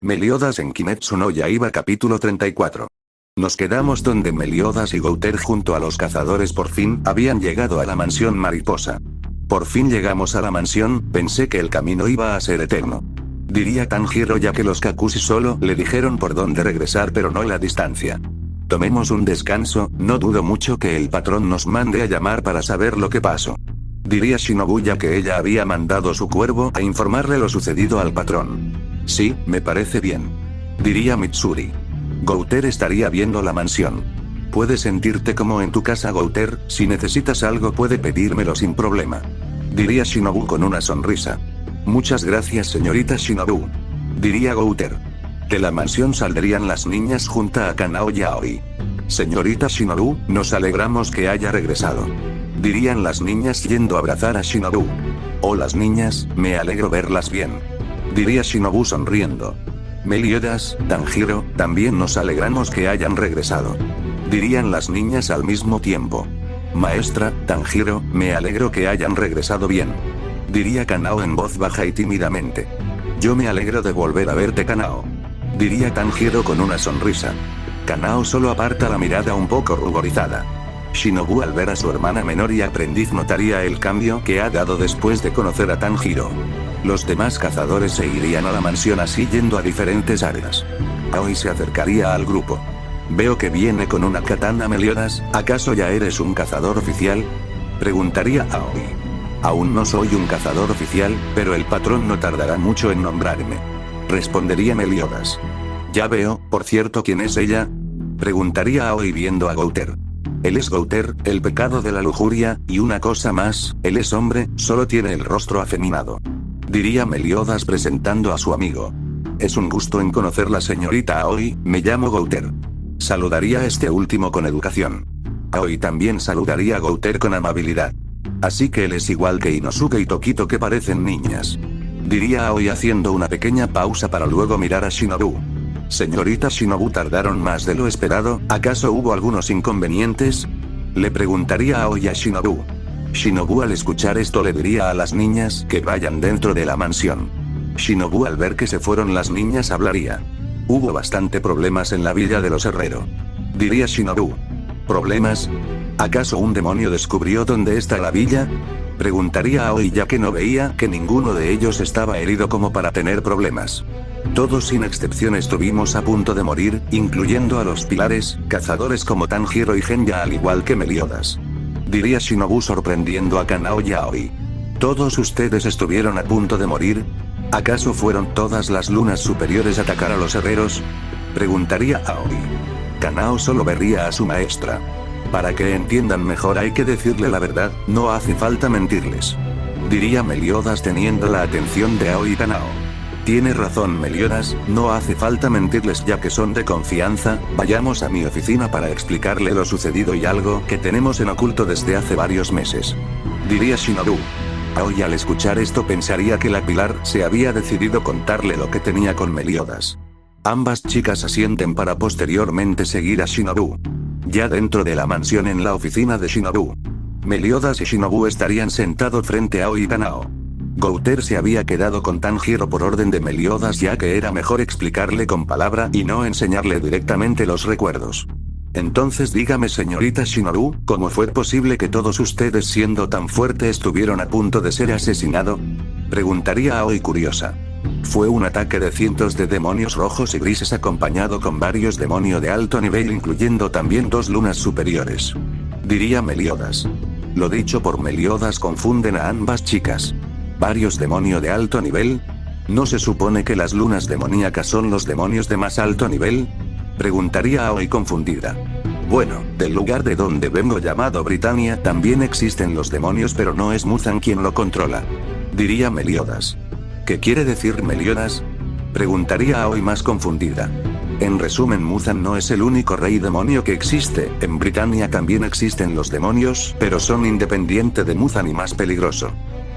Meliodas en Kimetsu no Yaiba capítulo 34. Nos quedamos donde Meliodas y Gouter junto a los cazadores por fin habían llegado a la mansión mariposa. Por fin llegamos a la mansión, pensé que el camino iba a ser eterno. Diría Tanjiro, ya que los Kakushi solo le dijeron por dónde regresar pero no la distancia. Tomemos un descanso, no dudo mucho que el patrón nos mande a llamar para saber lo que pasó. Diría Shinobu, ya que ella había mandado su cuervo a informarle lo sucedido al patrón. Sí, me parece bien. Diría Mitsuri. Gouter estaría viendo la mansión. Puedes sentirte como en tu casa, Gouter, si necesitas algo puede pedírmelo sin problema. Diría Shinobu con una sonrisa. Muchas gracias, señorita Shinobu. Diría Gouter. De la mansión saldrían las niñas junto a Kanao y Aoi. Señorita Shinobu, nos alegramos que haya regresado. Dirían las niñas yendo a abrazar a Shinobu. Oh, las niñas, me alegro verlas bien. Diría Shinobu sonriendo. Meliodas, Tanjiro, también nos alegramos que hayan regresado. Dirían las niñas al mismo tiempo. Maestra, Tanjiro, me alegro que hayan regresado bien. Diría Kanao en voz baja y tímidamente. Yo me alegro de volver a verte, Kanao. Diría Tanjiro con una sonrisa. Kanao solo aparta la mirada un poco ruborizada. Shinobu, al ver a su hermana menor y aprendiz, notaría el cambio que ha dado después de conocer a Tanjiro. Los demás cazadores se irían a la mansión así yendo a diferentes áreas. Aoi se acercaría al grupo. Veo que viene con una katana, Meliodas, ¿acaso ya eres un cazador oficial? Preguntaría Aoi. Aún no soy un cazador oficial, pero el patrón no tardará mucho en nombrarme. Respondería Meliodas. Ya veo, por cierto, ¿quién es ella? Preguntaría Aoi viendo a Gouter. Él es Gouter, el pecado de la lujuria, y una cosa más, él es hombre, solo tiene el rostro afeminado. Diría Meliodas presentando a su amigo. Es un gusto en conocerla, señorita Aoi, me llamo Gouter. Saludaría a este último con educación. Aoi también saludaría a Gouter con amabilidad. Así que él es igual que Inosuke y Tokito, que parecen niñas. Diría Aoi haciendo una pequeña pausa para luego mirar a Shinobu. Señorita Shinobu, tardaron más de lo esperado, ¿acaso hubo algunos inconvenientes? Le preguntaría Aoi a Shinobu. Shinobu al escuchar esto le diría a las niñas que vayan dentro de la mansión. Shinobu al ver que se fueron las niñas hablaría. Hubo bastante problemas en la villa de los herreros. Diría Shinobu. ¿Problemas? ¿Acaso un demonio descubrió dónde está la villa? Preguntaría Aoi, ya que no veía que ninguno de ellos estaba herido como para tener problemas. Todos sin excepción estuvimos a punto de morir, incluyendo a los pilares, cazadores como Tanjiro y Genya, al igual que Meliodas. Diría Shinobu sorprendiendo a Kanao y Aoi. ¿Todos ustedes estuvieron a punto de morir? ¿Acaso fueron todas las lunas superiores a atacar a los herreros? Preguntaría Aoi. Kanao solo vería a su maestra. Para que entiendan mejor hay que decirle la verdad, no hace falta mentirles. Diría Meliodas teniendo la atención de Aoi y Kanao. Tiene razón, Meliodas, no hace falta mentirles ya que son de confianza, vayamos a mi oficina para explicarle lo sucedido y algo que tenemos en oculto desde hace varios meses. Diría Shinobu. Aoi al escuchar esto pensaría que la Pilar se había decidido contarle lo que tenía con Meliodas. Ambas chicas asienten para posteriormente seguir a Shinobu. Ya dentro de la mansión en la oficina de Shinobu. Meliodas y Shinobu estarían sentados frente a Aoi y Kanao. Gouter se había quedado con Tanjiro por orden de Meliodas, ya que era mejor explicarle con palabra y no enseñarle directamente los recuerdos. Entonces dígame, señorita Shinobu, ¿cómo fue posible que todos ustedes, siendo tan fuerte, estuvieron a punto de ser asesinado? Preguntaría Aoi curiosa. Fue un ataque de cientos de demonios rojos y grises acompañado con varios demonios de alto nivel, incluyendo también 2 lunas superiores. Diría Meliodas. Lo dicho por Meliodas confunden a ambas chicas. ¿Varios demonios de alto nivel? ¿No se supone que las lunas demoníacas son los demonios de más alto nivel? Preguntaría Aoi confundida. Bueno, del lugar de donde vengo llamado Britannia también existen los demonios, pero no es Muzan quien lo controla. Diría Meliodas. ¿Qué quiere decir Meliodas? Preguntaría Aoi más confundida. En resumen, Muzan no es el único rey demonio que existe, en Britannia también existen los demonios, pero son independientes de Muzan y más peligroso.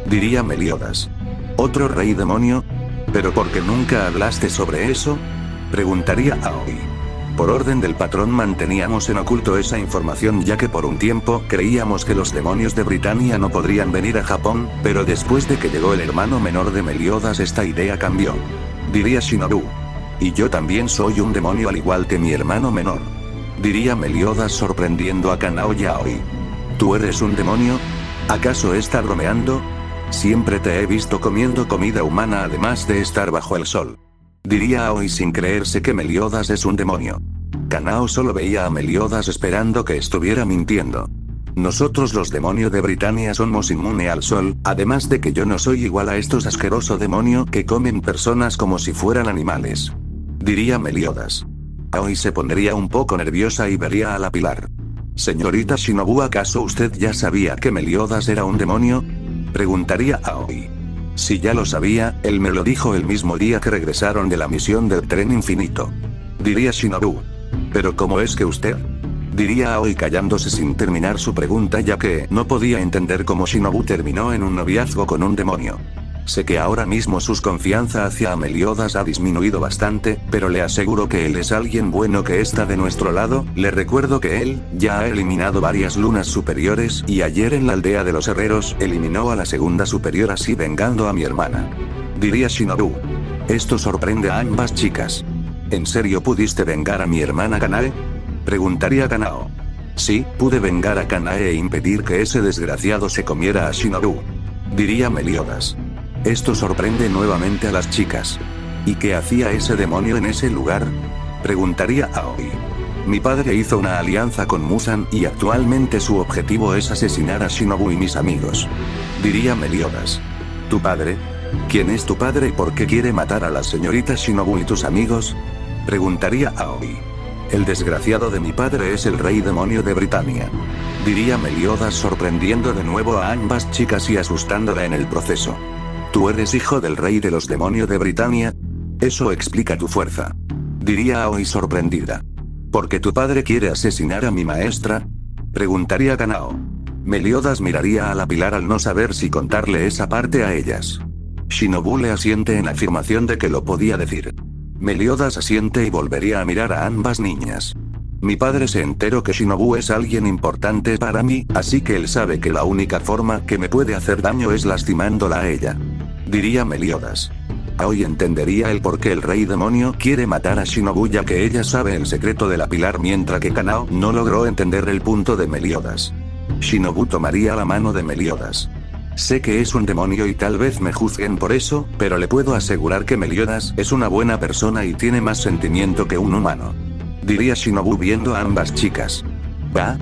Diría Meliodas. ¿Otro rey demonio? ¿Pero por qué nunca hablaste sobre eso? Preguntaría Aoi. Por orden del patrón manteníamos en oculto esa información, ya que por un tiempo creíamos que los demonios de Britannia no podrían venir a Japón, pero después de que llegó el hermano menor de Meliodas esta idea cambió. Diría Shinobu. Y yo también soy un demonio al igual que mi hermano menor. Diría Meliodas sorprendiendo a Kanao y Aoi. ¿Tú eres un demonio? ¿Acaso está bromeando? Siempre te he visto comiendo comida humana además de estar bajo el sol. Diría Aoi sin creerse que Meliodas es un demonio. Kanao solo veía a Meliodas esperando que estuviera mintiendo. Nosotros los demonios de Britania somos inmunes al sol, además de que yo no soy igual a estos asquerosos demonios que comen personas como si fueran animales. Diría Meliodas. Aoi se pondría un poco nerviosa y vería a la Pilar. Señorita Shinobu, ¿acaso usted ya sabía que Meliodas era un demonio? Preguntaría Aoi. Si ya lo sabía, él me lo dijo el mismo día que regresaron de la misión del tren infinito. Diría Shinobu. ¿Pero cómo es que usted? Diría Aoi callándose sin terminar su pregunta ya que no podía entender cómo Shinobu terminó en un noviazgo con un demonio. Sé que ahora mismo su confianza hacia Meliodas ha disminuido bastante, pero le aseguro que él es alguien bueno que está de nuestro lado. Le recuerdo que él ya ha eliminado varias lunas superiores y ayer en la aldea de los herreros eliminó a la segunda superior así vengando a mi hermana. Diría Shinobu. Esto sorprende a ambas chicas. ¿En serio pudiste vengar a mi hermana Kanae? Preguntaría Kanao. Sí, pude vengar a Kanae e impedir que ese desgraciado se comiera a Shinobu. Diría Meliodas. Esto sorprende nuevamente a las chicas. ¿Y qué hacía ese demonio en ese lugar? Preguntaría Aoi. Mi padre hizo una alianza con Muzan y actualmente su objetivo es asesinar a Shinobu y mis amigos. Diría Meliodas. ¿Tu padre? ¿Quién es tu padre y por qué quiere matar a la señorita Shinobu y tus amigos? Preguntaría Aoi. El desgraciado de mi padre es el rey demonio de Britania. Diría Meliodas sorprendiendo de nuevo a ambas chicas y asustándola en el proceso. ¿Tú eres hijo del rey de los demonios de Britania? Eso explica tu fuerza. Diría Aoi sorprendida. ¿Por qué tu padre quiere asesinar a mi maestra? Preguntaría Kanao. Meliodas miraría a la Pilar al no saber si contarle esa parte a ellas. Shinobu le asiente en afirmación de que lo podía decir. Meliodas asiente y volvería a mirar a ambas niñas. Mi padre se enteró que Shinobu es alguien importante para mí, así que él sabe que la única forma que me puede hacer daño es lastimándola a ella. Diría Meliodas. Aoi entendería el por qué el rey demonio quiere matar a Shinobu ya que ella sabe el secreto de la Pilar mientras que Kanao no logró entender el punto de Meliodas. Shinobu tomaría la mano de Meliodas. Sé que es un demonio y tal vez me juzguen por eso, pero le puedo asegurar que Meliodas es una buena persona y tiene más sentimiento que un humano. Diría Shinobu viendo a ambas chicas.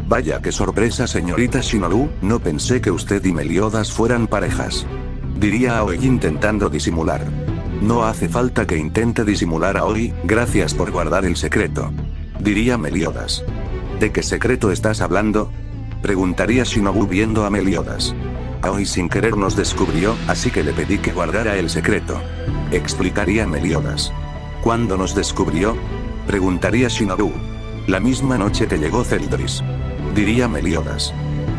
Vaya qué sorpresa señorita Shinobu, no pensé que usted y Meliodas fueran parejas. Diría Aoi intentando disimular. No hace falta que intente disimular a Aoi, gracias por guardar el secreto. Diría Meliodas. ¿De qué secreto estás hablando? Preguntaría Shinobu viendo a Meliodas. Aoi sin querer nos descubrió, así que le pedí que guardara el secreto. Explicaría Meliodas. ¿Cuándo nos descubrió? Preguntaría Shinobu. La misma noche que llegó Celdris. Diría Meliodas.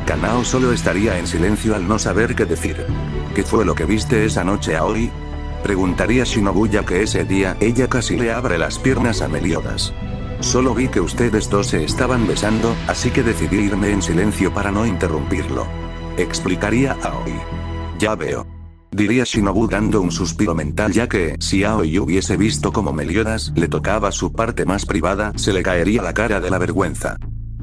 Kanao solo estaría en silencio al no saber qué decir. ¿Qué fue lo que viste esa noche Aoi? Preguntaría Shinobu ya que ese día ella casi le abre las piernas a Meliodas. Solo vi que ustedes dos se estaban besando, así que decidí irme en silencio para no interrumpirlo. Explicaría Aoi. Ya veo. Diría Shinobu dando un suspiro mental ya que, si Aoi hubiese visto cómo Meliodas le tocaba su parte más privada, se le caería la cara de la vergüenza.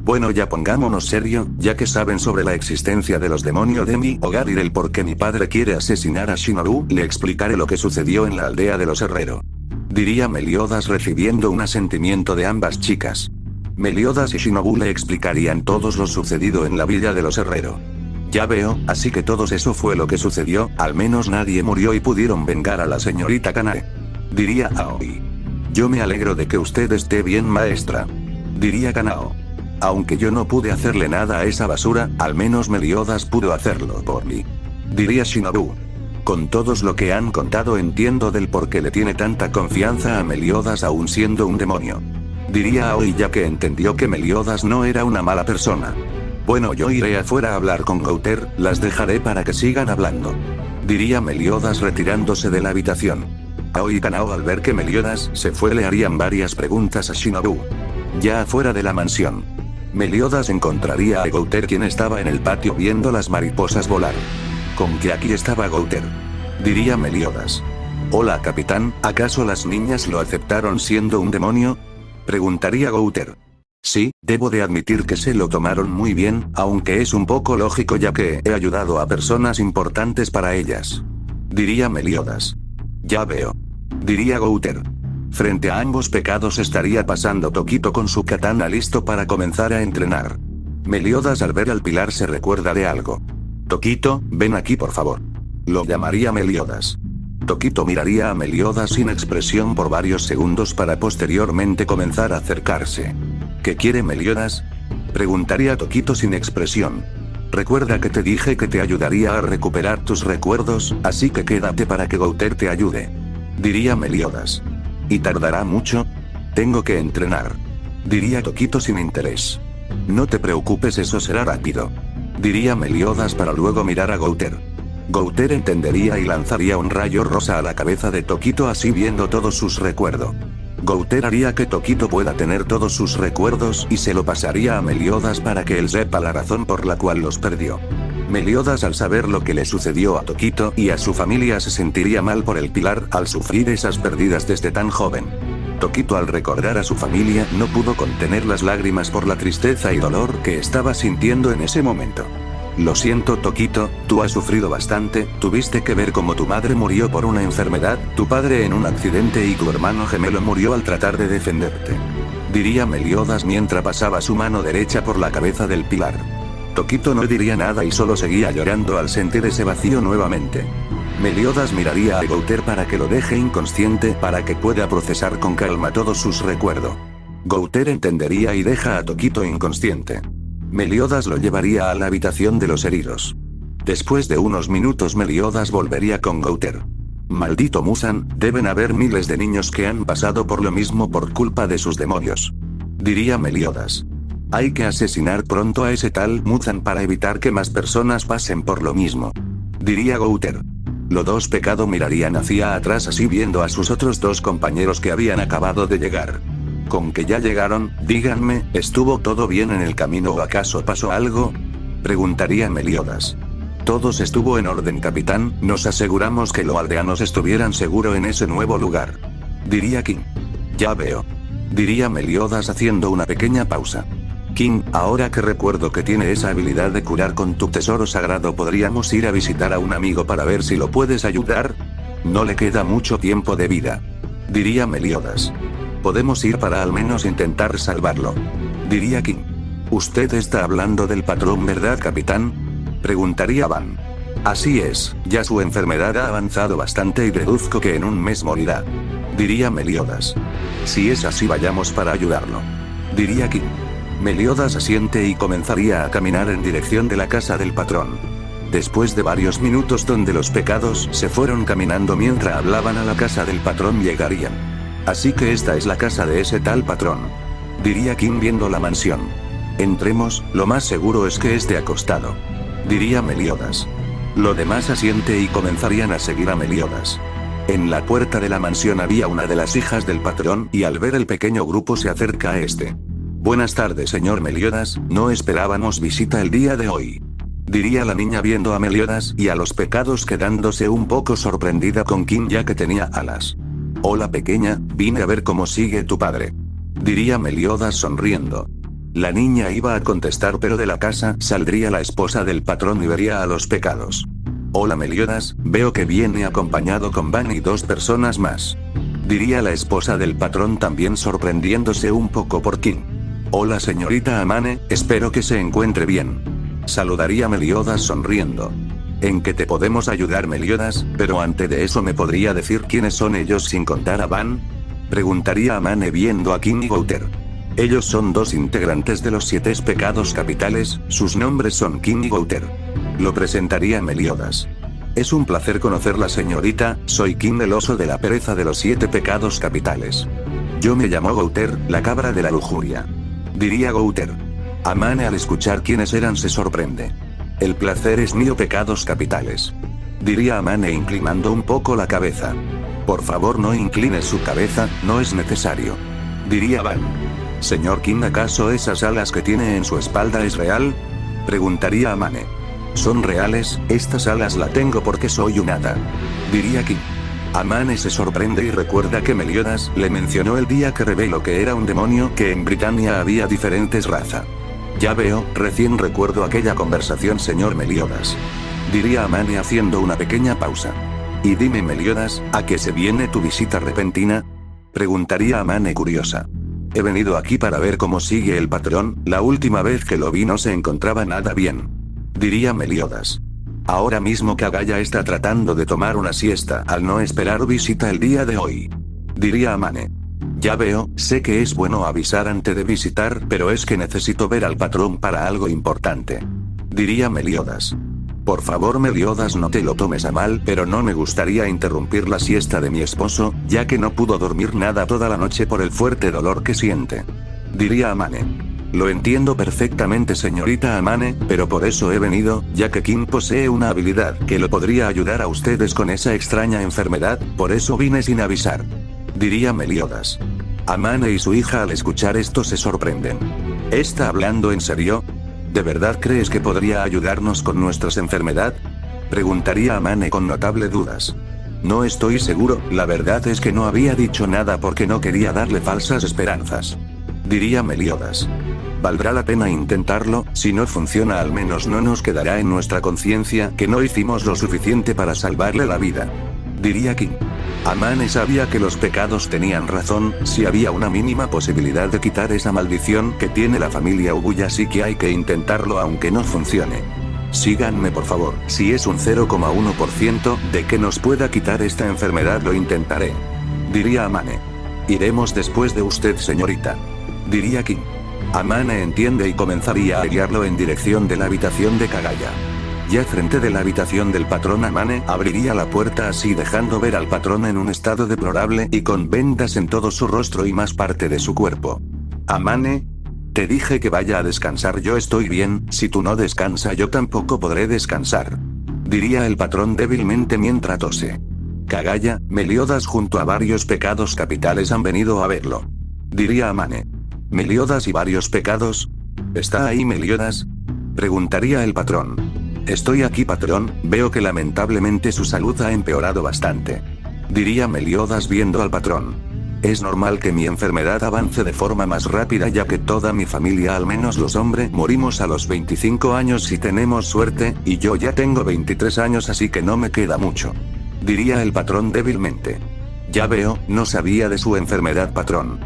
Bueno, ya pongámonos serio, ya que saben sobre la existencia de los demonios de mi hogar y del por qué mi padre quiere asesinar a Shinobu, le explicaré lo que sucedió en la aldea de los herreros. Diría Meliodas recibiendo un asentimiento de ambas chicas. Meliodas y Shinobu le explicarían todo lo sucedido en la villa de los herreros. Ya veo, así que todo eso fue lo que sucedió, al menos nadie murió y pudieron vengar a la señorita Kanae. Diría Aoi. Yo me alegro de que usted esté bien maestra. Diría Kanao. Aunque yo no pude hacerle nada a esa basura, al menos Meliodas pudo hacerlo por mí. Diría Shinobu. Con todos lo que han contado entiendo del por qué le tiene tanta confianza a Meliodas aún siendo un demonio. Diría Aoi ya que entendió que Meliodas no era una mala persona. Bueno, yo iré afuera a hablar con Gouter, las dejaré para que sigan hablando. Diría Meliodas retirándose de la habitación. Aoi y Kanao al ver que Meliodas se fue le harían varias preguntas a Shinobu. Ya afuera de la mansión. Meliodas encontraría a Gouter quien estaba en el patio viendo las mariposas volar. ¿Con qué aquí estaba Gouter? Diría Meliodas. Hola capitán, ¿acaso las niñas lo aceptaron siendo un demonio? Preguntaría Gouter. Sí, debo de admitir que se lo tomaron muy bien, aunque es un poco lógico ya que he ayudado a personas importantes para ellas. Diría Meliodas. Ya veo. Diría Gouter. Frente a ambos pecados estaría pasando Tokito con su katana listo para comenzar a entrenar. Meliodas al ver al pilar se recuerda de algo. Tokito, ven aquí por favor. Lo llamaría Meliodas. Tokito miraría a Meliodas sin expresión por varios segundos para posteriormente comenzar a acercarse. ¿Qué quiere Meliodas? Preguntaría Tokito sin expresión. Recuerda que te dije que te ayudaría a recuperar tus recuerdos, así que quédate para que Gouter te ayude. Diría Meliodas. ¿Y tardará mucho? Tengo que entrenar. Diría Tokito sin interés. No te preocupes, eso será rápido. Diría Meliodas para luego mirar a Gouter. Gouter entendería y lanzaría un rayo rosa a la cabeza de Tokito así viendo todos sus recuerdos. Gouter haría que Tokito pueda tener todos sus recuerdos y se lo pasaría a Meliodas para que él sepa la razón por la cual los perdió. Meliodas al saber lo que le sucedió a Tokito y a su familia se sentiría mal por el pilar al sufrir esas pérdidas desde tan joven. Tokito al recordar a su familia no pudo contener las lágrimas por la tristeza y dolor que estaba sintiendo en ese momento. Lo siento Tokito, tú has sufrido bastante, tuviste que ver cómo tu madre murió por una enfermedad, tu padre en un accidente y tu hermano gemelo murió al tratar de defenderte. Diría Meliodas mientras pasaba su mano derecha por la cabeza del pilar. Tokito no diría nada y solo seguía llorando al sentir ese vacío nuevamente. Meliodas miraría a Gouter para que lo deje inconsciente para que pueda procesar con calma todos sus recuerdos. Gouter entendería y deja a Tokito inconsciente. Meliodas lo llevaría a la habitación de los heridos. Después de unos minutos Meliodas volvería con Gouter. Maldito Muzan, deben haber miles de niños que han pasado por lo mismo por culpa de sus demonios. Diría Meliodas. Hay que asesinar pronto a ese tal Muzan para evitar que más personas pasen por lo mismo. Diría Gouter. Los dos pecados mirarían hacia atrás así viendo a sus otros dos compañeros que habían acabado de llegar. Con que ya llegaron, díganme, ¿estuvo todo bien en el camino o acaso pasó algo? Preguntaría Meliodas. Todos estuvo en orden capitán, nos aseguramos que los aldeanos estuvieran seguros en ese nuevo lugar. Diría King. Ya veo. Diría Meliodas haciendo una pequeña pausa. King, ahora que recuerdo que tiene esa habilidad de curar con tu tesoro sagrado, ¿podríamos ir a visitar a un amigo para ver si lo puedes ayudar? No le queda mucho tiempo de vida. Diría Meliodas. Podemos ir para al menos intentar salvarlo. Diría King. Usted está hablando del patrón, ¿verdad, capitán? Preguntaría Van. Así es, ya su enfermedad ha avanzado bastante y deduzco que en un mes morirá. Diría Meliodas. Si es así, vayamos para ayudarlo. Diría King. Meliodas asiente y comenzaría a caminar en dirección de la casa del patrón. Después de varios minutos donde los pecados se fueron caminando mientras hablaban a la casa del patrón llegarían. Así que esta es la casa de ese tal patrón. Diría King viendo la mansión. Entremos, lo más seguro es que esté acostado. Diría Meliodas. Lo demás asiente y comenzarían a seguir a Meliodas. En la puerta de la mansión había una de las hijas del patrón y al ver el pequeño grupo se acerca a este. Buenas tardes señor Meliodas, no esperábamos visita el día de hoy. Diría la niña viendo a Meliodas y a los pecados quedándose un poco sorprendida con King ya que tenía alas. Hola pequeña, vine a ver cómo sigue tu padre. Diría Meliodas sonriendo. La niña iba a contestar pero de la casa saldría la esposa del patrón y vería a los pecados. Hola Meliodas, veo que viene acompañado con Van y dos personas más. Diría la esposa del patrón también sorprendiéndose un poco por King. Hola señorita Amane, espero que se encuentre bien. Saludaría Meliodas sonriendo. ¿En qué te podemos ayudar Meliodas? Pero antes de eso ¿me podría decir quiénes son ellos sin contar a Van? Preguntaría Amane viendo a King y Gouter. Ellos son dos integrantes de los 7 pecados capitales, sus nombres son King y Gouter. Lo presentaría Meliodas. Es un placer conocerla señorita, soy King el oso de la pereza de los 7 pecados capitales. Yo me llamo Gouter, la cabra de la lujuria. Diría Gouter. Amane al escuchar quiénes eran se sorprende. El placer es mío pecados capitales. Diría Amane inclinando un poco la cabeza. Por favor no incline su cabeza, no es necesario. Diría Van. Señor King, ¿acaso esas alas que tiene en su espalda es real? Preguntaría Amane. Son reales, estas alas la tengo porque soy un hada. Diría King. Amane se sorprende y recuerda que Meliodas le mencionó el día que reveló que era un demonio, que en Britania había diferentes razas. Ya veo, recién recuerdo aquella conversación, señor Meliodas. Diría Amane haciendo una pequeña pausa. Y dime, Meliodas, ¿a qué se viene tu visita repentina? Preguntaría Amane curiosa. He venido aquí para ver cómo sigue el patrón, la última vez que lo vi no se encontraba nada bien. Diría Meliodas. Ahora mismo Kagaya está tratando de tomar una siesta al no esperar visita el día de hoy. Diría Amane. Ya veo, sé que es bueno avisar antes de visitar, pero es que necesito ver al patrón para algo importante. Diría Meliodas. Por favor, Meliodas, no te lo tomes a mal, pero no me gustaría interrumpir la siesta de mi esposo, ya que no pudo dormir nada toda la noche por el fuerte dolor que siente. Diría Amane. Lo entiendo perfectamente, señorita Amane, pero por eso he venido, ya que Kim posee una habilidad que lo podría ayudar a ustedes con esa extraña enfermedad, por eso vine sin avisar. Diría Meliodas. Amane y su hija al escuchar esto se sorprenden. ¿Está hablando en serio? ¿De verdad crees que podría ayudarnos con nuestra enfermedad? Preguntaría Amane con notable dudas. No estoy seguro, la verdad es que no había dicho nada porque no quería darle falsas esperanzas. Diría Meliodas. Valdrá la pena intentarlo, si no funciona al menos no nos quedará en nuestra conciencia que no hicimos lo suficiente para salvarle la vida. Diría Kim. Amane sabía que los pecados tenían razón, si había una mínima posibilidad de quitar esa maldición que tiene la familia Ubuya, así que hay que intentarlo aunque no funcione. Síganme por favor, si es un 0,1% de que nos pueda quitar esta enfermedad lo intentaré. Diría Amane. Iremos después de usted, señorita. Diría Kim. Amane entiende y comenzaría a guiarlo en dirección de la habitación de Kagaya. Ya frente de la habitación del patrón, Amane abriría la puerta así dejando ver al patrón en un estado deplorable y con vendas en todo su rostro y más parte de su cuerpo. Amane, te dije que vaya a descansar, yo estoy bien, si tú no descansas yo tampoco podré descansar. Diría el patrón débilmente mientras tose. Kagaya, Meliodas junto a varios pecados capitales han venido a verlo. Diría Amane. ¿Meliodas y varios pecados? ¿Está ahí Meliodas? Preguntaría el patrón. Estoy aquí, patrón, veo que lamentablemente su salud ha empeorado bastante. Diría Meliodas viendo al patrón. Es normal que mi enfermedad avance de forma más rápida ya que toda mi familia, al menos los hombres, morimos a los 25 años si tenemos suerte, y yo ya tengo 23 años así que no me queda mucho. Diría el patrón débilmente. Ya veo, no sabía de su enfermedad, patrón.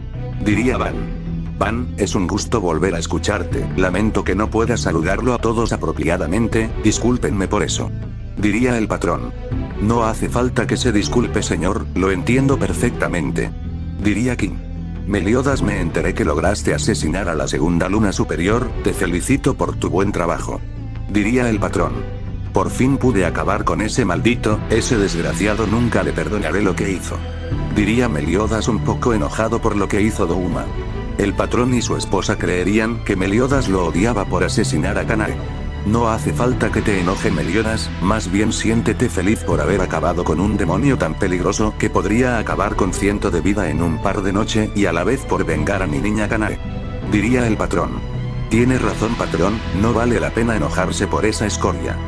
Diría Van. Van, es un gusto volver a escucharte, lamento que no pueda saludarlo a todos apropiadamente, discúlpenme por eso. Diría el patrón. No hace falta que se disculpe, señor, lo entiendo perfectamente. Diría Kim. Meliodas, me enteré que lograste asesinar a la segunda luna superior, te felicito por tu buen trabajo. Diría el patrón. Por fin pude acabar con ese maldito, ese desgraciado, nunca le perdonaré lo que hizo. Diría Meliodas un poco enojado por lo que hizo Douma. El patrón y su esposa creerían que Meliodas lo odiaba por asesinar a Kanae. No hace falta que te enoje, Meliodas, más bien siéntete feliz por haber acabado con un demonio tan peligroso que podría acabar con 100 de vida en un par de noches y a la vez por vengar a mi niña Kanae. Diría el patrón. Tiene razón, patrón, no vale la pena enojarse por esa escoria.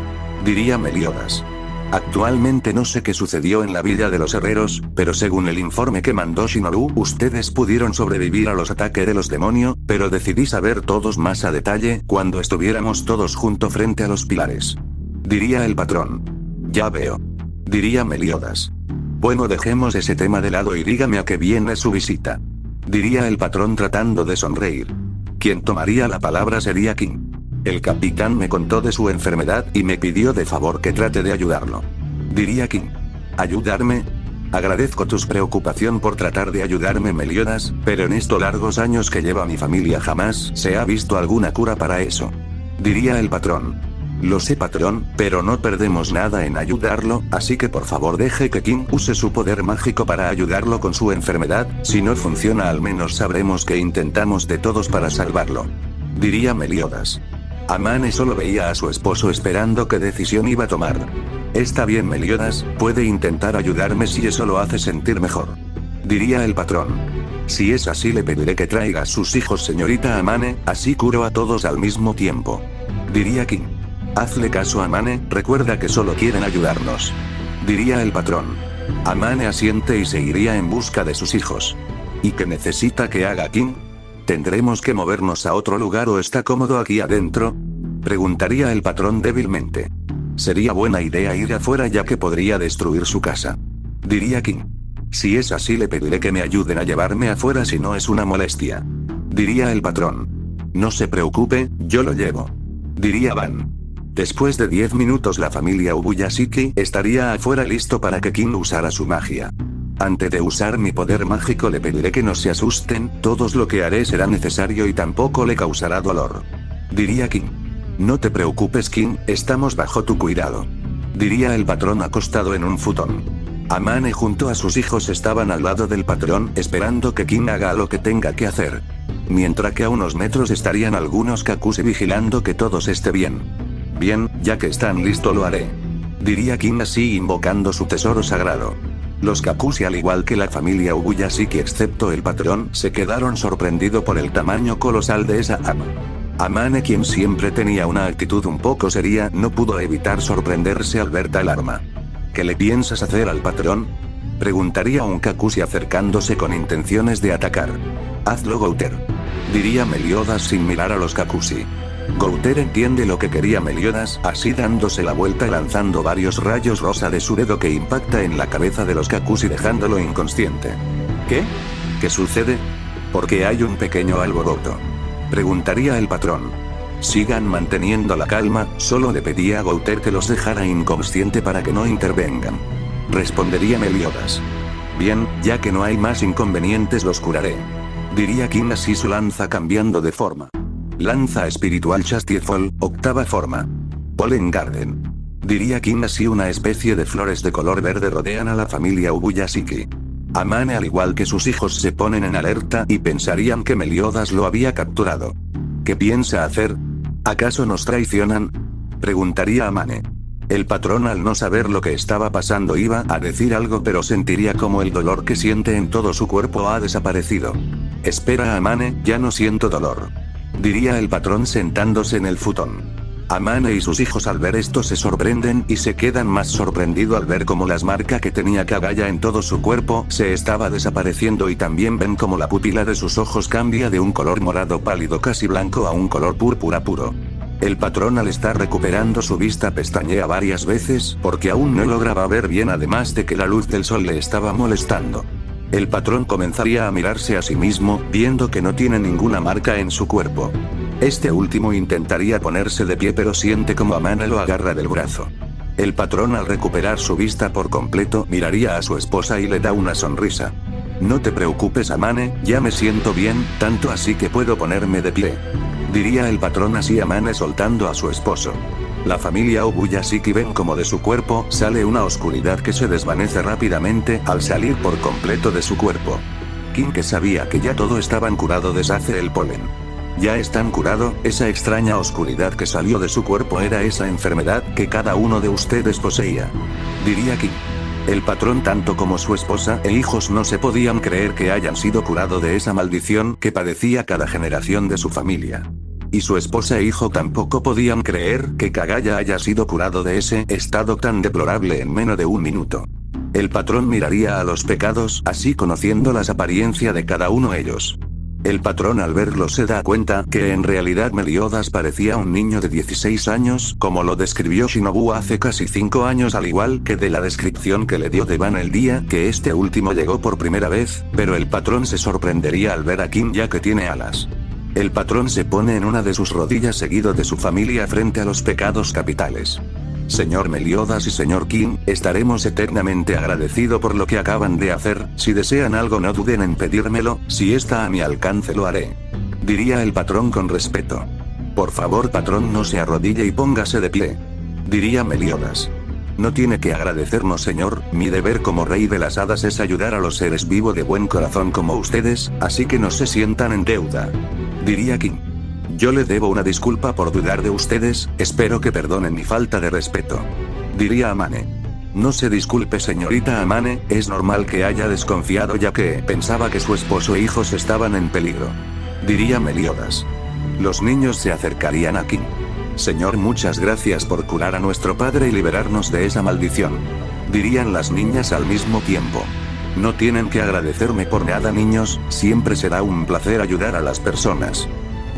Diría Meliodas. Actualmente no sé qué sucedió en la Villa de los Herreros, pero según el informe que mandó Shinobu, ustedes pudieron sobrevivir a los ataques de los demonios, pero decidí saber todos más a detalle cuando estuviéramos todos juntos frente a los pilares. Diría el patrón. Ya veo. Diría Meliodas. Bueno, dejemos ese tema de lado y dígame a qué viene su visita. Diría el patrón tratando de sonreír. Quien tomaría la palabra sería Kim. El capitán me contó de su enfermedad y me pidió de favor que trate de ayudarlo. Diría Kim. ¿Ayudarme? Agradezco tu preocupación por tratar de ayudarme, Meliodas, pero en estos largos años que lleva mi familia jamás se ha visto alguna cura para eso. Diría el patrón. Lo sé, patrón, pero no perdemos nada en ayudarlo, así que por favor deje que Kim use su poder mágico para ayudarlo con su enfermedad, si no funciona al menos sabremos que intentamos de todos para salvarlo. Diría Meliodas. Amane solo veía a su esposo esperando qué decisión iba a tomar. Está bien, Meliodas, puede intentar ayudarme si eso lo hace sentir mejor. Diría el patrón. Si es así le pediré que traiga a sus hijos, señorita Amane, así curo a todos al mismo tiempo. Diría Kim. Hazle caso a Amane, recuerda que solo quieren ayudarnos. Diría el patrón. Amane asiente y seguiría en busca de sus hijos. ¿Y qué necesita que haga King? ¿Tendremos que movernos a otro lugar o está cómodo aquí adentro? Preguntaría el patrón débilmente. Sería buena idea ir afuera ya que podría destruir su casa. Diría King. Si es así le pediré que me ayuden a llevarme afuera si no es una molestia. Diría el patrón. No se preocupe, yo lo llevo. Diría Van. Después de 10 minutos la familia Ubuyashiki estaría afuera listo para que King usara su magia. Antes de usar mi poder mágico le pediré que no se asusten, todo lo que haré será necesario y tampoco le causará dolor. Diría King. No te preocupes King, estamos bajo tu cuidado. Diría el patrón acostado en un futón. Amane junto a sus hijos estaban al lado del patrón esperando que King haga lo que tenga que hacer. Mientras que a unos metros estarían algunos Kakushi vigilando que todo esté bien. Bien, ya que están listos lo haré. Diría King así invocando su tesoro sagrado. Los Kakushi al igual que la familia Ubuyashiki excepto el patrón se quedaron sorprendidos por el tamaño colosal de esa arma. Amane quien siempre tenía una actitud un poco seria no pudo evitar sorprenderse al ver tal arma. ¿Qué le piensas hacer al patrón? Preguntaría un Kakushi acercándose con intenciones de atacar. Hazlo Gouter. Diría Meliodas sin mirar a los Kakushi. Gouter entiende lo que quería Meliodas, así dándose la vuelta y lanzando varios rayos rosa de su dedo que impacta en la cabeza de los Kakushi dejándolo inconsciente. ¿Qué? ¿Qué sucede? ¿Por qué hay un pequeño alboroto? Preguntaría el patrón. Sigan manteniendo la calma, solo le pedía a Gouter que los dejara inconsciente para que no intervengan. Respondería Meliodas. Bien, ya que no hay más inconvenientes los curaré. Diría King así su lanza cambiando de forma. Lanza espiritual Chastierfall, octava forma. Pollen Garden. Diría King así una especie de flores de color verde rodean a la familia Ubuyashiki. Amane al igual que sus hijos se ponen en alerta y pensarían que Meliodas lo había capturado. ¿Qué piensa hacer? ¿Acaso nos traicionan? Preguntaría Amane. El patrón al no saber lo que estaba pasando iba a decir algo pero sentiría como el dolor que siente en todo su cuerpo ha desaparecido. Espera Amane, ya no siento dolor. Diría el patrón sentándose en el futón. Amane y sus hijos al ver esto se sorprenden y se quedan más sorprendidos al ver cómo las marcas que tenía Kagaya en todo su cuerpo se estaba desapareciendo y también ven como la pupila de sus ojos cambia de un color morado pálido casi blanco a un color púrpura puro. El patrón al estar recuperando su vista pestañea varias veces porque aún no lograba ver bien además de que la luz del sol le estaba molestando. El patrón comenzaría a mirarse a sí mismo, viendo que no tiene ninguna marca en su cuerpo. Este último intentaría ponerse de pie pero siente como Amane lo agarra del brazo. El patrón al recuperar su vista por completo miraría a su esposa y le da una sonrisa. No te preocupes Amane, ya me siento bien, tanto así que puedo ponerme de pie. Diría el patrón así Amane soltando a su esposo. La familia Ubuyashiki ven como de su cuerpo sale una oscuridad que se desvanece rápidamente al salir por completo de su cuerpo. King que sabía que ya todo estaban curado deshace el polen. Ya están curado, esa extraña oscuridad que salió de su cuerpo era esa enfermedad que cada uno de ustedes poseía. Diría King. El patrón tanto como su esposa e hijos no se podían creer que hayan sido curados de esa maldición que padecía cada generación de su familia. Y su esposa e hijo tampoco podían creer que Kagaya haya sido curado de ese estado tan deplorable en menos de un minuto. El patrón miraría a los pecados así conociendo las apariencias de cada uno de ellos. El patrón al verlo se da cuenta que en realidad Meliodas parecía un niño de 16 años como lo describió Shinobu hace casi 5 años al igual que de la descripción que le dio de Van el día que este último llegó por primera vez, pero el patrón se sorprendería al ver a King ya que tiene alas. El patrón se pone en una de sus rodillas seguido de su familia frente a los pecados capitales. Señor Meliodas y señor King, estaremos eternamente agradecidos por lo que acaban de hacer, si desean algo no duden en pedírmelo, si está a mi alcance lo haré. Diría el patrón con respeto. Por favor patrón no se arrodille y póngase de pie. Diría Meliodas. No tiene que agradecernos señor, mi deber como rey de las hadas es ayudar a los seres vivos de buen corazón como ustedes, así que no se sientan en deuda. Diría King. Yo le debo una disculpa por dudar de ustedes, espero que perdonen mi falta de respeto. Diría Amane. No se disculpe señorita Amane, es normal que haya desconfiado ya que pensaba que su esposo e hijos estaban en peligro. Diría Meliodas. Los niños se acercarían a King. Señor muchas gracias por curar a nuestro padre y liberarnos de esa maldición. Dirían las niñas al mismo tiempo. No tienen que agradecerme por nada, niños, siempre será un placer ayudar a las personas.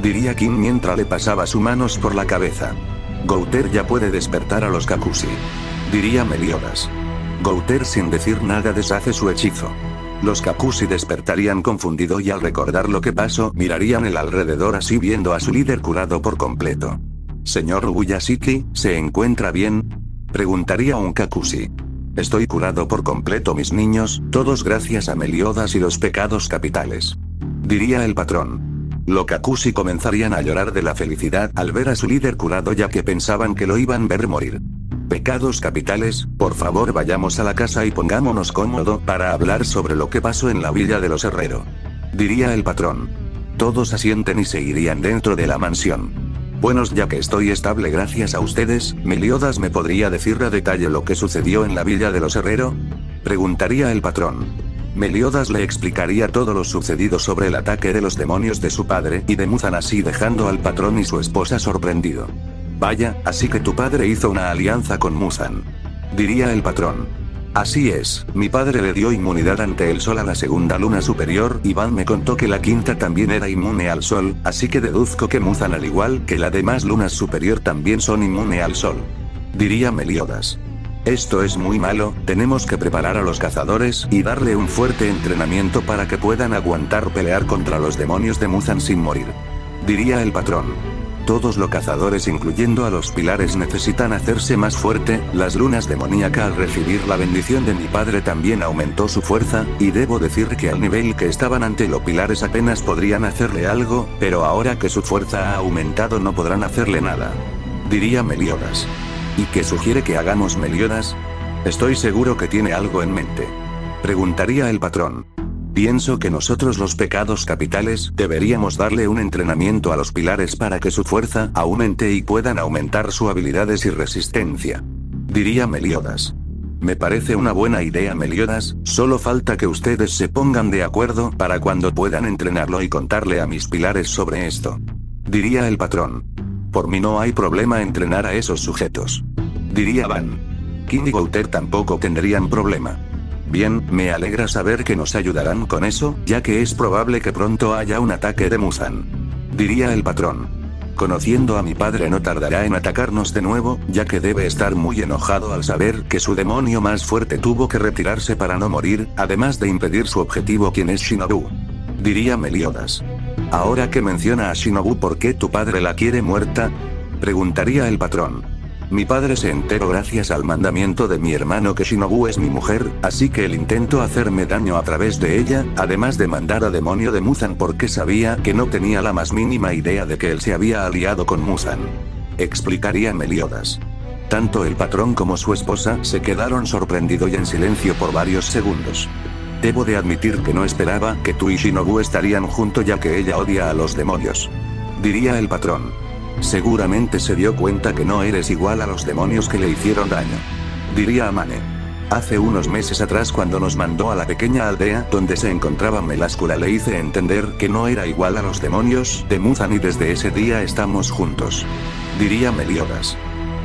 Diría Kim mientras le pasaba sus manos por la cabeza. Gouter ya puede despertar a los Kakushi. Diría Meliodas. Gouter sin decir nada deshace su hechizo. Los Kakushi despertarían confundido y al recordar lo que pasó mirarían el alrededor así viendo a su líder curado por completo. Señor Ubuyashiki, ¿se encuentra bien? Preguntaría un Kakushi. Estoy curado por completo, mis niños, todos gracias a Meliodas y los pecados capitales. Diría el patrón. Los Kakushi comenzarían a llorar de la felicidad al ver a su líder curado ya que pensaban que lo iban a ver morir. Pecados capitales, por favor vayamos a la casa y pongámonos cómodo para hablar sobre lo que pasó en la villa de los Herrero. Diría el patrón. Todos asienten y seguirían dentro de la mansión. Buenos, ya que estoy estable gracias a ustedes, Meliodas, ¿me podría decir a detalle lo que sucedió en la villa de los Herrero? Preguntaría el patrón. Meliodas le explicaría todo lo sucedido sobre el ataque de los demonios de su padre y de Muzan, así dejando al patrón y su esposa sorprendido. Vaya, así que tu padre hizo una alianza con Muzan. Diría el patrón. Así es, mi padre le dio inmunidad ante el sol a la segunda luna superior y Van me contó que la quinta también era inmune al sol, así que deduzco que Muzan al igual que la demás lunas superior también son inmune al sol. Diría Meliodas. Esto es muy malo, tenemos que preparar a los cazadores y darle un fuerte entrenamiento para que puedan aguantar pelear contra los demonios de Muzan sin morir. Diría el patrón. Todos los cazadores incluyendo a los pilares necesitan hacerse más fuerte, las lunas demoníacas al recibir la bendición de mi padre también aumentó su fuerza, y debo decir que al nivel que estaban ante los pilares apenas podrían hacerle algo, pero ahora que su fuerza ha aumentado no podrán hacerle nada. Diría Meliodas. ¿Y qué sugiere que hagamos, Meliodas? Estoy seguro que tiene algo en mente. Preguntaría el patrón. Pienso que nosotros los pecados capitales deberíamos darle un entrenamiento a los pilares para que su fuerza aumente y puedan aumentar sus habilidades y resistencia. Diría Meliodas. Me parece una buena idea, Meliodas, solo falta que ustedes se pongan de acuerdo para cuando puedan entrenarlo y contarle a mis pilares sobre esto. Diría el patrón. Por mí no hay problema entrenar a esos sujetos. Diría Van. Kim y Gouter tampoco tendrían problema. Bien, me alegra saber que nos ayudarán con eso, ya que es probable que pronto haya un ataque de Muzan. Diría el patrón. Conociendo a mi padre no tardará en atacarnos de nuevo, ya que debe estar muy enojado al saber que su demonio más fuerte tuvo que retirarse para no morir, además de impedir su objetivo, quien es Shinobu. Diría Meliodas. Ahora que menciona a Shinobu, ¿por qué tu padre la quiere muerta? Preguntaría el patrón. Mi padre se enteró gracias al mandamiento de mi hermano que Shinobu es mi mujer, así que él intentó hacerme daño a través de ella, además de mandar a demonio de Muzan porque sabía que no tenía la más mínima idea de que él se había aliado con Muzan. Explicaría Meliodas. Tanto el patrón como su esposa se quedaron sorprendidos y en silencio por varios segundos. Debo de admitir que no esperaba que tú y Shinobu estarían juntos ya que ella odia a los demonios. Diría el patrón. Seguramente se dio cuenta que no eres igual a los demonios que le hicieron daño. Diría Amane. Hace unos meses atrás cuando nos mandó a la pequeña aldea donde se encontraba Meláscula le hice entender que no era igual a los demonios de Muzan y desde ese día estamos juntos. Diría Meliodas.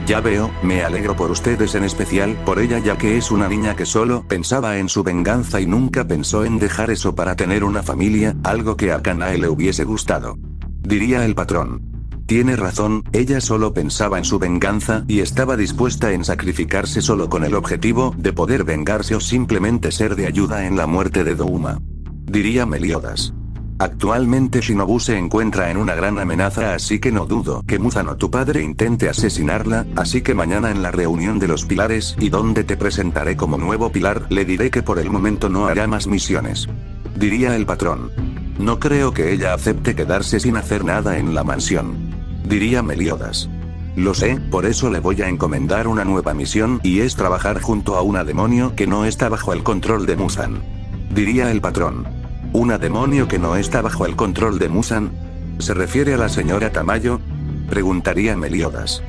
Ya veo, me alegro por ustedes, en especial por ella ya que es una niña que solo pensaba en su venganza y nunca pensó en dejar eso para tener una familia, algo que a Kanae le hubiese gustado. Diría el patrón. Tiene razón, ella solo pensaba en su venganza y estaba dispuesta en sacrificarse solo con el objetivo de poder vengarse o simplemente ser de ayuda en la muerte de Douma. Diría Meliodas. Actualmente Shinobu se encuentra en una gran amenaza, así que no dudo que Muzan o tu padre intente asesinarla, así que mañana en la reunión de los pilares y donde te presentaré como nuevo pilar le diré que por el momento no hará más misiones. Diría el patrón. No creo que ella acepte quedarse sin hacer nada en la mansión. Diría Meliodas. Lo sé, por eso le voy a encomendar una nueva misión y es trabajar junto a una demonio que no está bajo el control de Muzan. Diría el patrón. ¿Una demonio que no está bajo el control de Muzan? ¿Se refiere a la señora Tamayo? Preguntaría Meliodas.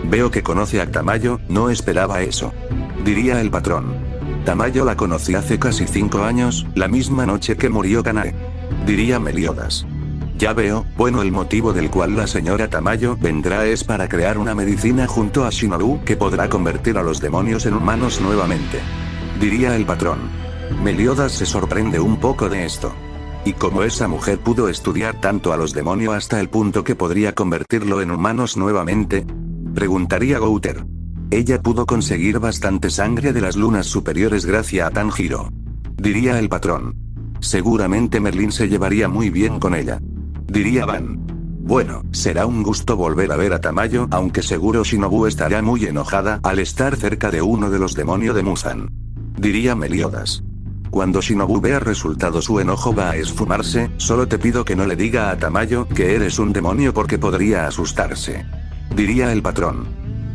Veo que conoce a Tamayo, no esperaba eso. Diría el patrón. Tamayo la conocí hace casi 5 años, la misma noche que murió Kanae. Diría Meliodas. Ya veo, bueno, el motivo del cual la señora Tamayo vendrá es para crear una medicina junto a Shinobu que podrá convertir a los demonios en humanos nuevamente. Diría el patrón. Meliodas se sorprende un poco de esto. ¿Y cómo esa mujer pudo estudiar tanto a los demonios hasta el punto que podría convertirlo en humanos nuevamente? Preguntaría Gouter. Ella pudo conseguir bastante sangre de las lunas superiores gracias a Tanjiro. Diría el patrón. Seguramente Merlin se llevaría muy bien con ella. Diría Van. Bueno, será un gusto volver a ver a Tamayo, aunque seguro Shinobu estará muy enojada al estar cerca de uno de los demonios de Muzan. Diría Meliodas. Cuando Shinobu vea resultado su enojo va a esfumarse, solo te pido que no le diga a Tamayo que eres un demonio porque podría asustarse. Diría el patrón.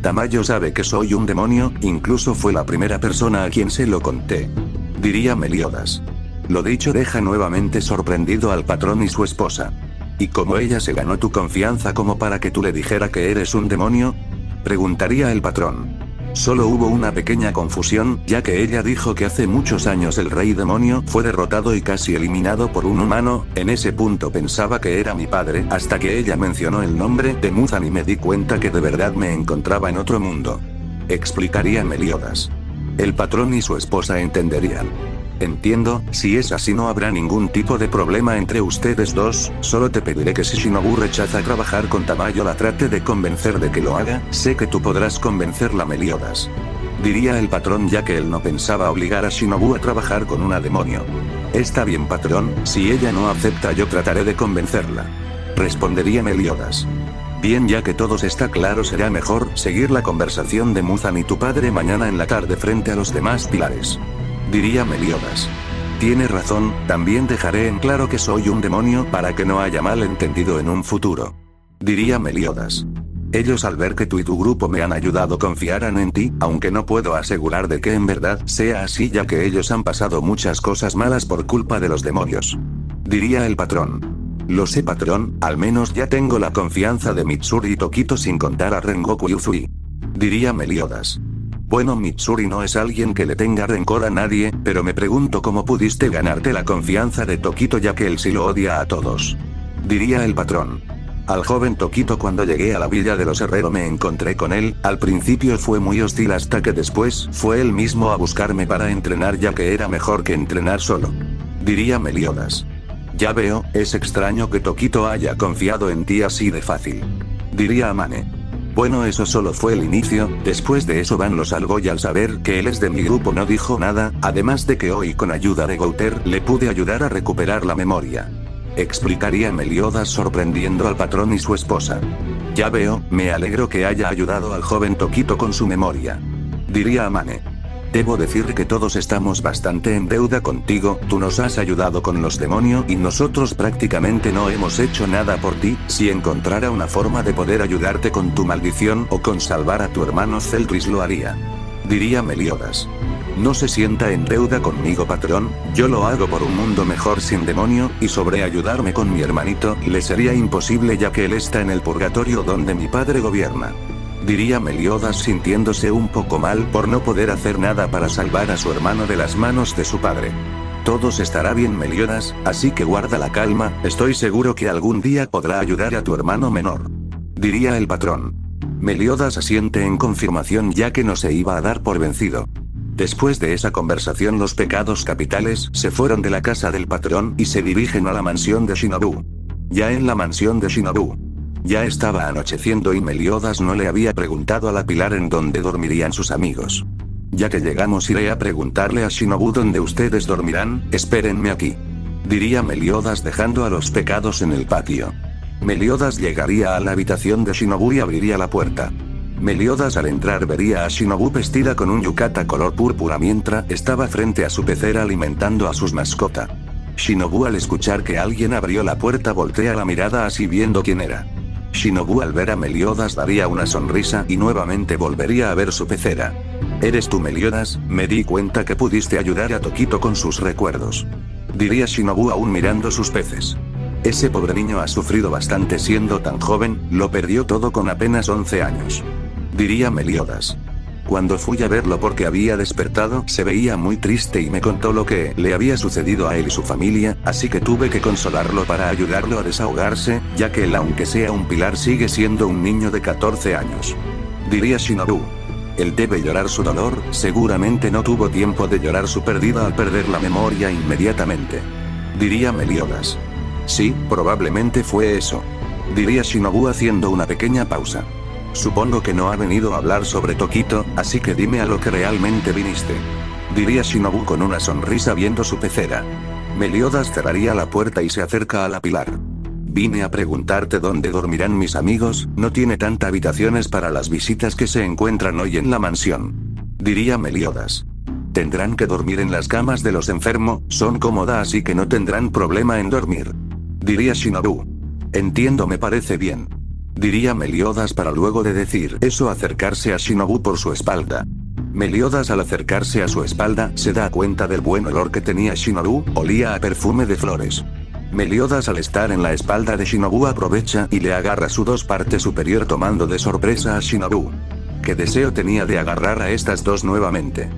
Tamayo sabe que soy un demonio, incluso fue la primera persona a quien se lo conté. Diría Meliodas. Lo dicho deja nuevamente sorprendido al patrón y su esposa. ¿Y cómo ella se ganó tu confianza como para que tú le dijera que eres un demonio? Preguntaría el patrón. Solo hubo una pequeña confusión, ya que ella dijo que hace muchos años el rey demonio fue derrotado y casi eliminado por un humano. En ese punto pensaba que era mi padre, hasta que ella mencionó el nombre de Muzan y me di cuenta que de verdad me encontraba en otro mundo. Explicaría Meliodas. El patrón y su esposa entenderían. Entiendo, si es así no habrá ningún tipo de problema entre ustedes dos, solo te pediré que si Shinobu rechaza trabajar con Tamayo la trate de convencer de que lo haga, sé que tú podrás convencerla Meliodas. Diría el patrón ya que él no pensaba obligar a Shinobu a trabajar con una demonio. Está bien patrón, si ella no acepta yo trataré de convencerla. Respondería Meliodas. Bien, ya que todo está claro será mejor seguir la conversación de Muzan y tu padre mañana en la tarde frente a los demás pilares. Diría Meliodas. Tiene razón, también dejaré en claro que soy un demonio para que no haya malentendido en un futuro. Diría Meliodas. Ellos al ver que tú y tu grupo me han ayudado confiarán en ti, aunque no puedo asegurar de que en verdad sea así ya que ellos han pasado muchas cosas malas por culpa de los demonios. Diría el patrón. Lo sé patrón, al menos ya tengo la confianza de Mitsuri y Tokito sin contar a Rengoku y Uzui. Diría Meliodas. Bueno, Mitsuri no es alguien que le tenga rencor a nadie, pero me pregunto cómo pudiste ganarte la confianza de Tokito ya que él sí lo odia a todos. Diría el patrón. Al joven Tokito cuando llegué a la villa de los Herrero me encontré con él, al principio fue muy hostil hasta que después fue él mismo a buscarme para entrenar ya que era mejor que entrenar solo. Diría Meliodas. Ya veo, es extraño que Tokito haya confiado en ti así de fácil. Diría Amane. Bueno, eso solo fue el inicio, después de eso Van los salvó y al saber que él es de mi grupo no dijo nada, además de que hoy con ayuda de Gouter le pude ayudar a recuperar la memoria. Explicaría Meliodas sorprendiendo al patrón y su esposa. Ya veo, me alegro que haya ayudado al joven Tokito con su memoria. Diría Amane. Debo decir que todos estamos bastante en deuda contigo, tú nos has ayudado con los demonios y nosotros prácticamente no hemos hecho nada por ti, si encontrara una forma de poder ayudarte con tu maldición o con salvar a tu hermano Celtris lo haría. Diría Meliodas. No se sienta en deuda conmigo patrón, yo lo hago por un mundo mejor sin demonio, y sobre ayudarme con mi hermanito, le sería imposible ya que él está en el purgatorio donde mi padre gobierna. Diría Meliodas sintiéndose un poco mal por no poder hacer nada para salvar a su hermano de las manos de su padre. Todo estará bien Meliodas, así que guarda la calma, estoy seguro que algún día podrá ayudar a tu hermano menor. Diría el patrón. Meliodas asiente en confirmación ya que no se iba a dar por vencido. Después de esa conversación los pecados capitales se fueron de la casa del patrón y se dirigen a la mansión de Shinobu. Ya en la mansión de Shinobu. Ya estaba anocheciendo y Meliodas no le había preguntado a la pilar en dónde dormirían sus amigos. Ya que llegamos iré a preguntarle a Shinobu dónde ustedes dormirán, espérenme aquí. Diría Meliodas dejando a los pecados en el patio. Meliodas llegaría a la habitación de Shinobu y abriría la puerta. Meliodas al entrar vería a Shinobu vestida con un yukata color púrpura mientras estaba frente a su pecera alimentando a sus mascotas. Shinobu al escuchar que alguien abrió la puerta voltea la mirada así viendo quién era. Shinobu al ver a Meliodas daría una sonrisa y nuevamente volvería a ver su pecera. ¿Eres tú Meliodas? Me di cuenta que pudiste ayudar a Tokito con sus recuerdos. Diría Shinobu aún mirando sus peces. Ese pobre niño ha sufrido bastante siendo tan joven, lo perdió todo con apenas 11 años. Diría Meliodas. Cuando fui a verlo porque había despertado, se veía muy triste y me contó lo que le había sucedido a él y su familia, así que tuve que consolarlo para ayudarlo a desahogarse, ya que él, aunque sea un pilar, sigue siendo un niño de 14 años. Diría Shinobu. Él debe llorar su dolor, seguramente no tuvo tiempo de llorar su pérdida al perder la memoria inmediatamente. Diría Meliodas. Sí, probablemente fue eso. Diría Shinobu haciendo una pequeña pausa. Supongo que no ha venido a hablar sobre Tokito, así que dime a lo que realmente viniste. Diría Shinobu con una sonrisa viendo su pecera. Meliodas cerraría la puerta y se acerca a la pilar. Vine a preguntarte dónde dormirán mis amigos, no tiene tantas habitaciones para las visitas que se encuentran hoy en la mansión. Diría Meliodas. Tendrán que dormir en las camas de los enfermos, son cómodas así que no tendrán problema en dormir. Diría Shinobu. Entiendo, me parece bien. Diría Meliodas para luego de decir eso acercarse a Shinobu por su espalda. Meliodas al acercarse a su espalda se da cuenta del buen olor que tenía Shinobu, olía a perfume de flores. Meliodas al estar en la espalda de Shinobu aprovecha y le agarra su dos partes superior tomando de sorpresa a Shinobu. ¿Qué deseo tenía de agarrar a estas dos nuevamente?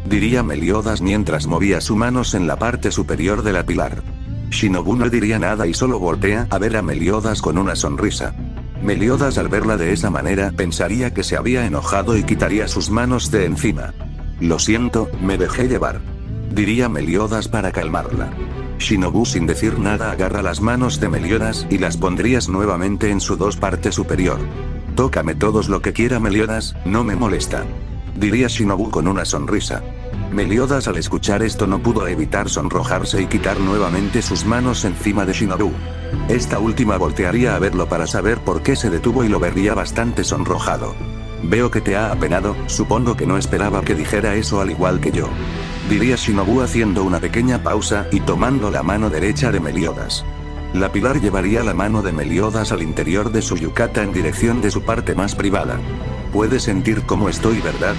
Diría Meliodas mientras movía sus manos en la parte superior de la pilar. Shinobu no diría nada y solo voltea a ver a Meliodas con una sonrisa. Meliodas al verla de esa manera pensaría que se había enojado y quitaría sus manos de encima. Lo siento, me dejé llevar. Diría Meliodas para calmarla. Shinobu sin decir nada agarra las manos de Meliodas y las pondrías nuevamente en su dos parte superior. Tócame todos lo que quiera Meliodas, no me molesta. Diría Shinobu con una sonrisa. Meliodas al escuchar esto no pudo evitar sonrojarse y quitar nuevamente sus manos encima de Shinobu. Esta última voltearía a verlo para saber por qué se detuvo y lo vería bastante sonrojado. Veo que te ha apenado, supongo que no esperaba que dijera eso al igual que yo. Diría Shinobu haciendo una pequeña pausa y tomando la mano derecha de Meliodas. La pilar llevaría la mano de Meliodas al interior de su yukata en dirección de su parte más privada. Puedes sentir cómo estoy, ¿verdad?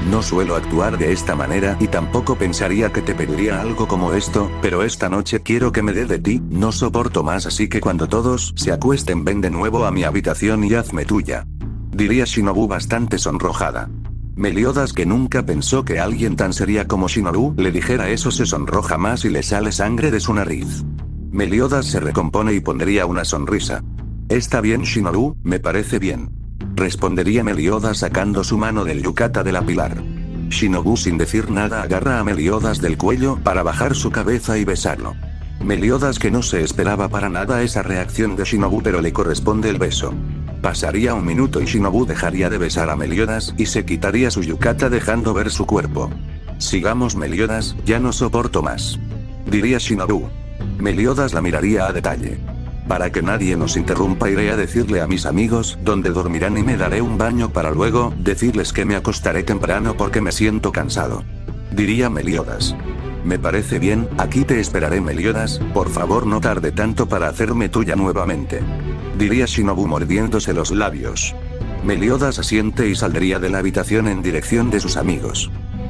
No suelo actuar de esta manera y tampoco pensaría que te pediría algo como esto, pero esta noche quiero que me dé de ti, no soporto más, así que cuando todos se acuesten ven de nuevo a mi habitación y hazme tuya. Diría Shinobu bastante sonrojada. Meliodas, que nunca pensó que alguien tan seria como Shinobu le dijera eso, se sonroja más y le sale sangre de su nariz. Meliodas se recompone y pondría una sonrisa. Está bien Shinobu, me parece bien. Respondería Meliodas sacando su mano del yukata de la pilar. Shinobu sin decir nada agarra a Meliodas del cuello para bajar su cabeza y besarlo. Meliodas, que no se esperaba para nada esa reacción de Shinobu, pero le corresponde el beso. Pasaría un minuto y Shinobu dejaría de besar a Meliodas y se quitaría su yukata dejando ver su cuerpo. Sigamos Meliodas, ya no soporto más. Diría Shinobu. Meliodas la miraría a detalle. Para que nadie nos interrumpa iré a decirle a mis amigos dónde dormirán y me daré un baño para luego decirles que me acostaré temprano porque me siento cansado. Diría Meliodas. Me parece bien, aquí te esperaré Meliodas, por favor no tarde tanto para hacerme tuya nuevamente. Diría Shinobu mordiéndose los labios. Meliodas asiente y saldría de la habitación en dirección de sus amigos.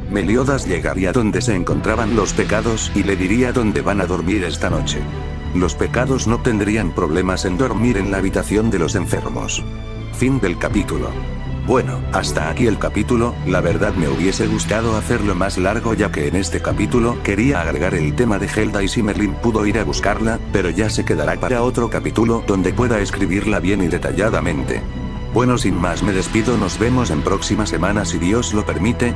Meliodas llegaría donde se encontraban los pecados y le diría dónde van a dormir esta noche. Los pecados no tendrían problemas en dormir en la habitación de los enfermos. Fin del capítulo. Bueno, hasta aquí el capítulo, la verdad me hubiese gustado hacerlo más largo ya que en este capítulo quería agregar el tema de Zelda y si Merlin pudo ir a buscarla, pero ya se quedará para otro capítulo donde pueda escribirla bien y detalladamente. Bueno, sin más me despido, nos vemos en próxima semana si Dios lo permite.